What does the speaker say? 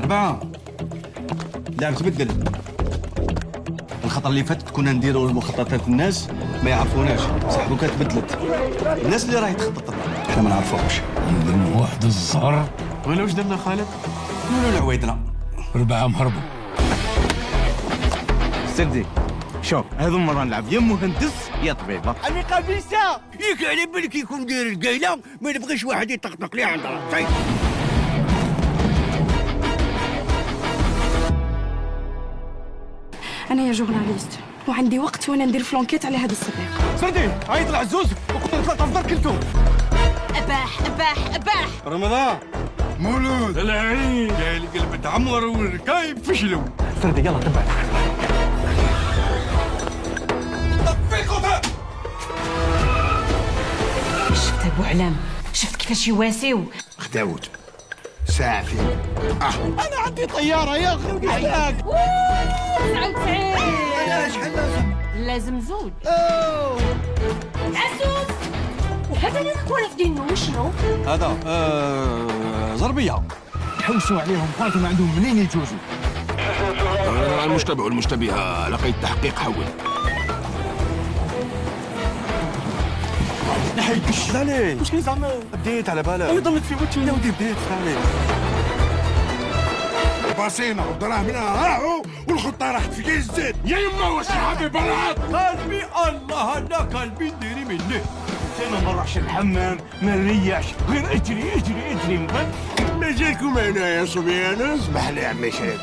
4 اللعب تبدل. الخطر اللي فات كنا نديروا المخططات الناس ما يعرفوناش، بصح دوكا تبدلت. الناس اللي راهي تخطط لنا احنا ما نعرفوهمش. نديروا واحد الزهر. ولا واش درنا خالد؟ نقولوا لعوايدنا 4 مهربوا. سيدي شوف هذو مرة نلعب يا مهندس يا طبيبة. أنا قابلسة ياك على بالك يكون داير القايلة ما نبغيش واحد يطقطق لي عند راسي. أنا يا جورناليست وعندي وقت وأنا ندير فلونكيت على هذا الصديق. سردي عيط العزوز وقتل 3 أفضل كلتو. أباح أباح أباح. رمضان مولود العين جاي لي قلب تعمر والركايب فشلوا. سردي يلا تبع. شفت ابو علام، شفت كيفاش يواسيو. أخ داود ساعة فين؟ أنا عندي طيارة يا أخي وقعدك. 99 أنا شحال لازم؟ لازم زوج. عزوز هذا اللي راك في دينو شنو؟ هذا زربيه. حوسوا عليهم هاتوا ما عندهم منين يجوزوا. المشتبه والمشتبهة لقيت تحقيق حول. نحيك الشلالي واش كاين زعما؟ بديت على بالك. أنا ضلت في وجهي. يا ودي بديت شلالي. باصينا ودراهمنا راحوا والخطة راحت في كيس الزيت. يا يما واش حبيب بلعت. قلبي الله لا قلبي ديري مني. انا ما نروحش الحمام ما نريحش غير اجري اجري اجري. ما جاكم هنا يا صبيان؟ اسمح لي يا عمي شريف